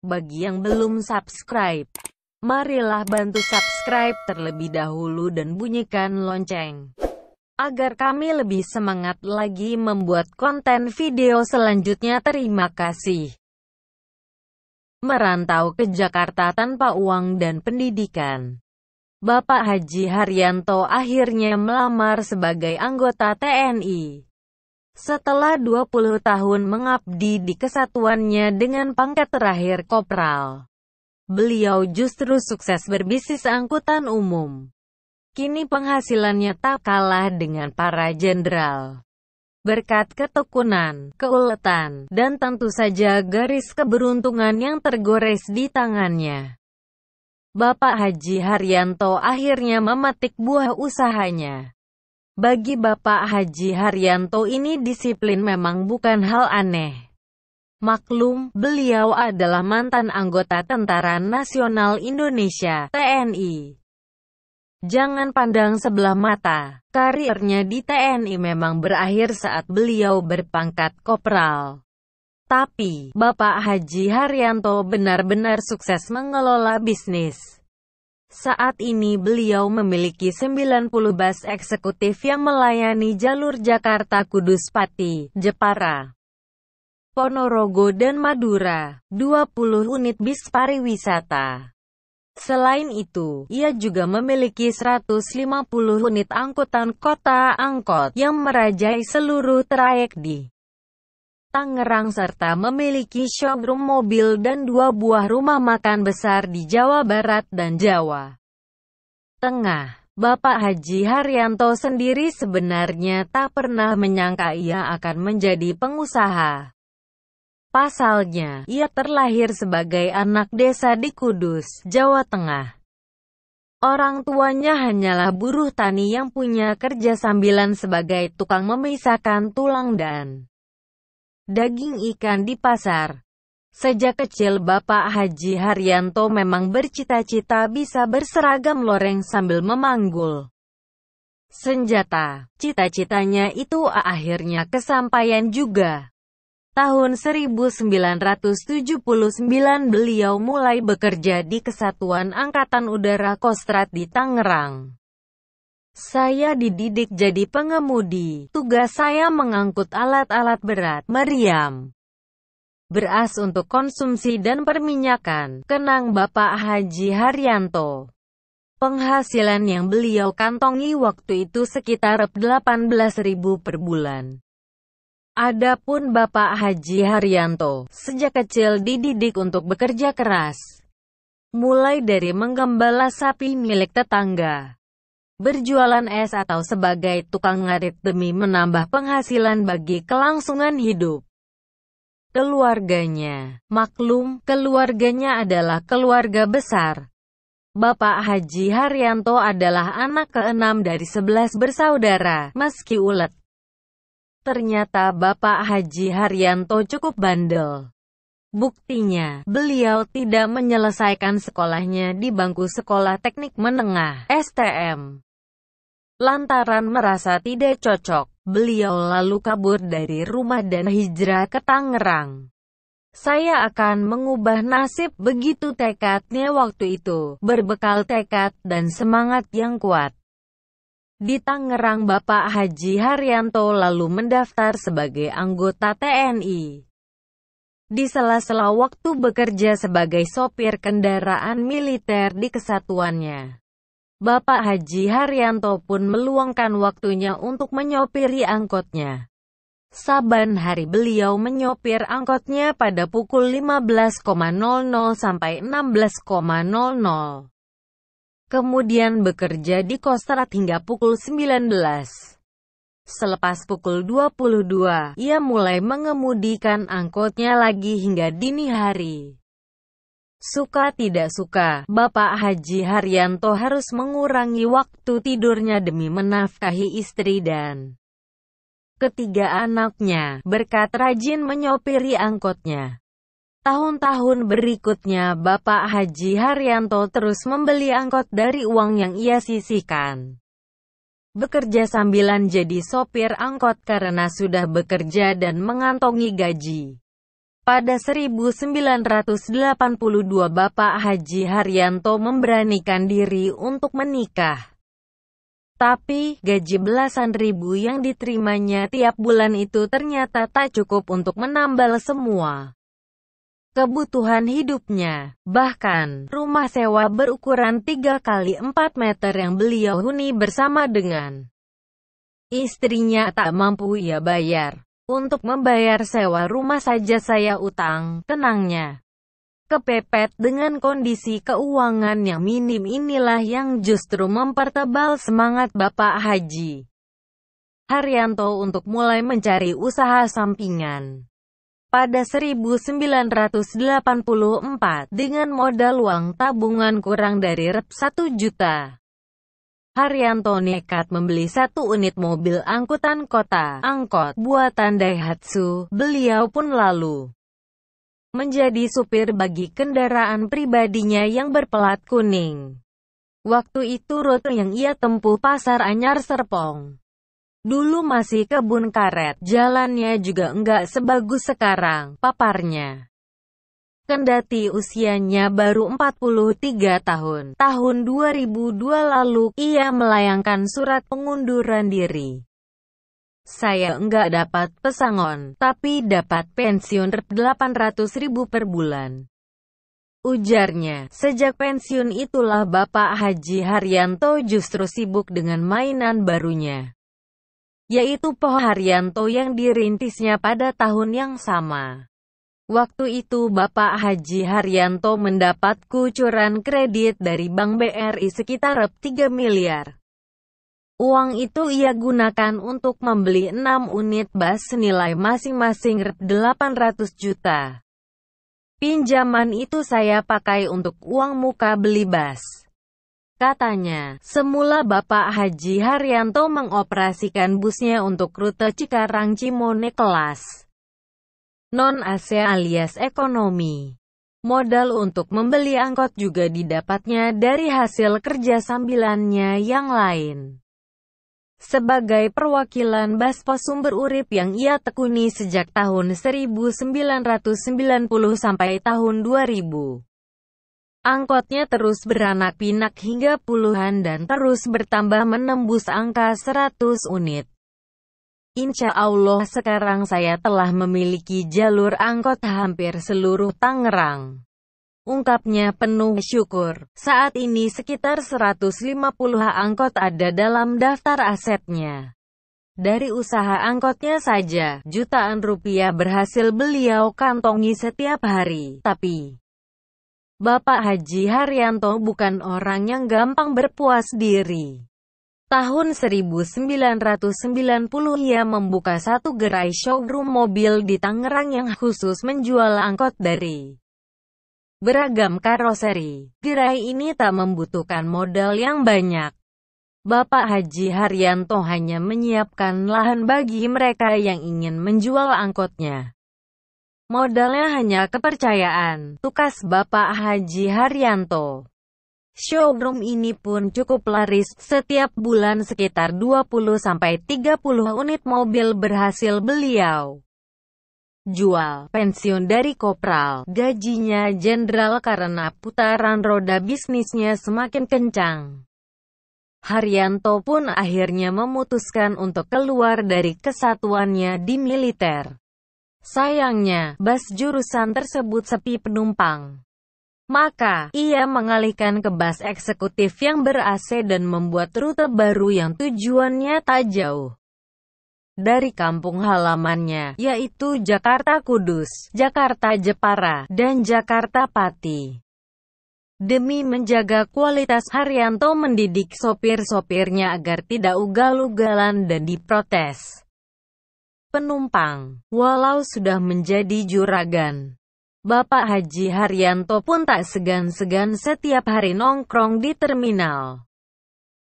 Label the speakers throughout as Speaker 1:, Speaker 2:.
Speaker 1: Bagi yang belum subscribe, marilah bantu subscribe terlebih dahulu dan bunyikan lonceng, agar kami lebih semangat lagi membuat konten video selanjutnya. Terima kasih. Merantau ke Jakarta tanpa uang dan pendidikan. Bapak Haji Haryanto akhirnya melamar sebagai anggota TNI. Setelah 20 tahun mengabdi di kesatuannya dengan pangkat terakhir Kopral, beliau justru sukses berbisnis angkutan umum. Kini penghasilannya tak kalah dengan para jenderal. Berkat ketekunan, keuletan, dan tentu saja garis keberuntungan yang tergores di tangannya, Bapak Haji Haryanto akhirnya memetik buah usahanya. Bagi Bapak Haji Haryanto ini disiplin memang bukan hal aneh. Maklum, beliau adalah mantan anggota Tentara Nasional Indonesia (TNI). Jangan pandang sebelah mata, karirnya di TNI memang berakhir saat beliau berpangkat kopral. Tapi, Bapak Haji Haryanto benar-benar sukses mengelola bisnis. Saat ini beliau memiliki 90 bus eksekutif yang melayani jalur Jakarta-Kudus-Pati, Jepara, Ponorogo dan Madura, 20 unit bis pariwisata. Selain itu, ia juga memiliki 150 unit angkutan kota angkot yang merajai seluruh trayek di Tangerang serta memiliki showroom mobil dan 2 buah rumah makan besar di Jawa Barat dan Jawa Tengah. Bapak Haji Haryanto sendiri sebenarnya tak pernah menyangka ia akan menjadi pengusaha. Pasalnya, ia terlahir sebagai anak desa di Kudus, Jawa Tengah. Orang tuanya hanyalah buruh tani yang punya kerja sambilan sebagai tukang memisahkan tulang dan daging ikan di pasar. Sejak kecil Bapak Haji Haryanto memang bercita-cita bisa berseragam loreng sambil memanggul senjata. Cita-citanya itu akhirnya kesampaian juga. Tahun 1979 beliau mulai bekerja di Kesatuan Angkatan Udara Kostrad di Tangerang. Saya dididik jadi pengemudi. Tugas saya mengangkut alat-alat berat, meriam, beras untuk konsumsi dan perminyakan, kenang Bapak Haji Haryanto. Penghasilan yang beliau kantongi waktu itu sekitar 18.000 per bulan. Adapun Bapak Haji Haryanto, sejak kecil dididik untuk bekerja keras. Mulai dari menggembala sapi milik tetangga, berjualan es atau sebagai tukang ngarit demi menambah penghasilan bagi kelangsungan hidup keluarganya. Maklum, keluarganya adalah keluarga besar. Bapak Haji Haryanto adalah anak ke-6 dari 11 bersaudara. Meski ulet, ternyata Bapak Haji Haryanto cukup bandel. Buktinya, beliau tidak menyelesaikan sekolahnya di bangku sekolah teknik menengah (STM). Lantaran merasa tidak cocok, beliau lalu kabur dari rumah dan hijrah ke Tangerang. Saya akan mengubah nasib, begitu tekadnya waktu itu. Berbekal tekad dan semangat yang kuat, di Tangerang Bapak Haji Haryanto lalu mendaftar sebagai anggota TNI. Di sela-sela waktu bekerja sebagai sopir kendaraan militer di kesatuannya, Bapak Haji Haryanto pun meluangkan waktunya untuk menyopiri angkotnya. Saban hari beliau menyopir angkotnya pada pukul 15.00 sampai 16.00. Kemudian bekerja di Kostrad hingga pukul 19. Selepas pukul 22, ia mulai mengemudikan angkotnya lagi hingga dini hari. Suka tidak suka, Bapak Haji Haryanto harus mengurangi waktu tidurnya demi menafkahi istri dan ketiga anaknya, berkat rajin menyopiri angkotnya. Tahun-tahun berikutnya Bapak Haji Haryanto terus membeli angkot dari uang yang ia sisihkan. Bekerja sambilan jadi sopir angkot karena sudah bekerja dan mengantongi gaji. Pada 1982 Bapak Haji Haryanto memberanikan diri untuk menikah. Tapi, gaji belasan ribu yang diterimanya tiap bulan itu ternyata tak cukup untuk menambal semua kebutuhan hidupnya. Bahkan, rumah sewa berukuran 3 kali 4 meter yang beliau huni bersama dengan istrinya tak mampu ia bayar. Untuk membayar sewa rumah saja saya utang, tenangnya. Kepepet dengan kondisi keuangan yang minim inilah yang justru mempertebal semangat Bapak Haji Haryanto untuk mulai mencari usaha sampingan. Pada 1984, dengan modal uang tabungan kurang dari Rp1 juta, Haryanto nekat membeli 1 unit mobil angkutan kota, angkot, buatan Daihatsu. Beliau pun lalu menjadi supir bagi kendaraan pribadinya yang berpelat kuning. Waktu itu rute yang ia tempuh Pasar Anyar Serpong. Dulu masih kebun karet, jalannya juga enggak sebagus sekarang, paparnya. Kendati usianya baru 43 tahun, tahun 2002 lalu, ia melayangkan surat pengunduran diri. Saya enggak dapat pesangon, tapi dapat pensiun Rp800.000 per bulan. Ujarnya, sejak pensiun itulah Bapak Haji Haryanto justru sibuk dengan mainan barunya, yaitu PO Haryanto yang dirintisnya pada tahun yang sama. Waktu itu Bapak Haji Haryanto mendapat kucuran kredit dari Bank BRI sekitar Rp3 miliar. Uang itu ia gunakan untuk membeli 6 unit bus senilai masing-masing Rp800 juta. Pinjaman itu saya pakai untuk uang muka beli bus. Katanya, semula Bapak Haji Haryanto mengoperasikan busnya untuk rute Cikarang-Cimone kelas non-AC alias ekonomi. Modal untuk membeli angkot juga didapatnya dari hasil kerja sambilannya yang lain. Sebagai perwakilan Baspo Sumber Urip yang ia tekuni sejak tahun 1990 sampai tahun 2000. Angkotnya terus beranak pinak hingga puluhan dan terus bertambah menembus angka 100 unit. Insya Allah sekarang saya telah memiliki jalur angkot hampir seluruh Tangerang. Ungkapnya penuh syukur. Saat ini sekitar 150 angkot ada dalam daftar asetnya. Dari usaha angkotnya saja, jutaan rupiah berhasil beliau kantongi setiap hari. Tapi, Bapak Haji Haryanto bukan orang yang gampang berpuas diri. Tahun 1990 ia membuka 1 gerai showroom mobil di Tangerang yang khusus menjual angkot dari beragam karoseri. Gerai ini tak membutuhkan modal yang banyak. Bapak Haji Haryanto hanya menyiapkan lahan bagi mereka yang ingin menjual angkotnya. Modalnya hanya kepercayaan, tukas Bapak Haji Haryanto. Showroom ini pun cukup laris, setiap bulan sekitar 20-30 unit mobil berhasil beliau jual. Pensiun dari kopral, gajinya jenderal karena putaran roda bisnisnya semakin kencang. Haryanto pun akhirnya memutuskan untuk keluar dari kesatuannya di militer. Sayangnya, bus jurusan tersebut sepi penumpang. Maka, ia mengalihkan ke bus eksekutif yang ber-AC dan membuat rute baru yang tujuannya tak jauh dari kampung halamannya, yaitu Jakarta Kudus, Jakarta Jepara, dan Jakarta Pati. Demi menjaga kualitas, Haryanto mendidik sopir-sopirnya agar tidak ugal-ugalan dan diprotes penumpang, walau sudah menjadi juragan. Bapak Haji Haryanto pun tak segan-segan setiap hari nongkrong di terminal,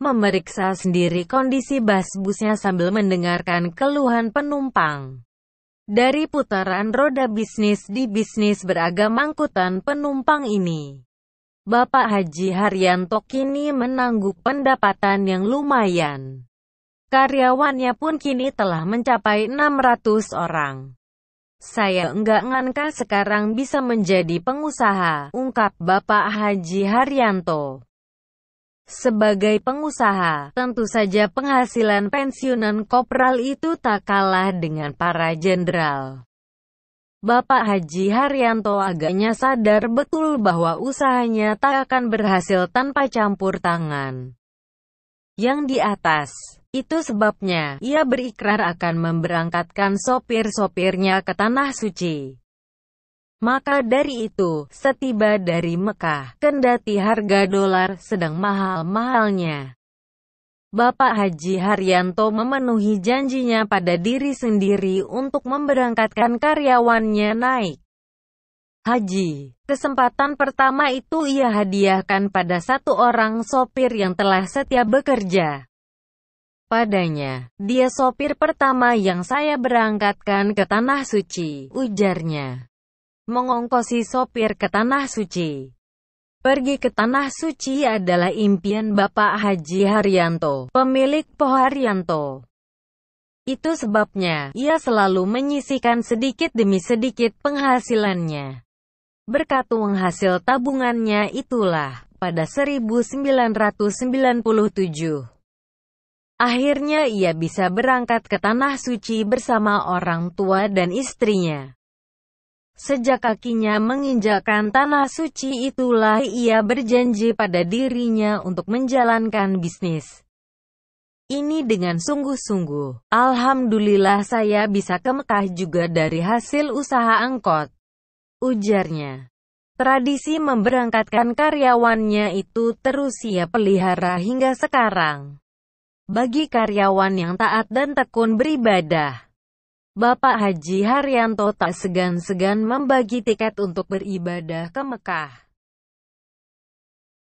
Speaker 1: memeriksa sendiri kondisi bus-busnya sambil mendengarkan keluhan penumpang. Dari putaran roda bisnis di bisnis beragam angkutan penumpang ini, Bapak Haji Haryanto kini menangguk pendapatan yang lumayan. Karyawannya pun kini telah mencapai 600 orang. Saya enggak ngangka sekarang bisa menjadi pengusaha, ungkap Bapak Haji Haryanto. Sebagai pengusaha, tentu saja penghasilan pensiunan kopral itu tak kalah dengan para jenderal. Bapak Haji Haryanto agaknya sadar betul bahwa usahanya tak akan berhasil tanpa campur tangan yang di atas. Itu sebabnya, ia berikrar akan memberangkatkan sopir-sopirnya ke Tanah Suci. Maka dari itu, setiba dari Mekah, kendati harga dolar sedang mahal-mahalnya, Bapak Haji Haryanto memenuhi janjinya pada diri sendiri untuk memberangkatkan karyawannya naik haji. Kesempatan pertama itu ia hadiahkan pada satu orang sopir yang telah setia bekerja padanya. Dia sopir pertama yang saya berangkatkan ke Tanah Suci, ujarnya. Mengongkosi sopir ke Tanah Suci. Pergi ke Tanah Suci adalah impian Bapak Haji Haryanto, pemilik Po Haryanto. Itu sebabnya, ia selalu menyisihkan sedikit demi sedikit penghasilannya. Berkat uang hasil tabungannya itulah, pada 1997, akhirnya ia bisa berangkat ke Tanah Suci bersama orang tua dan istrinya. Sejak kakinya menginjakkan Tanah Suci itulah ia berjanji pada dirinya untuk menjalankan bisnis ini dengan sungguh-sungguh. Alhamdulillah saya bisa ke Mekah juga dari hasil usaha angkot, ujarnya. Tradisi memberangkatkan karyawannya itu terus ia pelihara hingga sekarang. Bagi karyawan yang taat dan tekun beribadah, Bapak Haji Haryanto tak segan-segan membagi tiket untuk beribadah ke Mekah.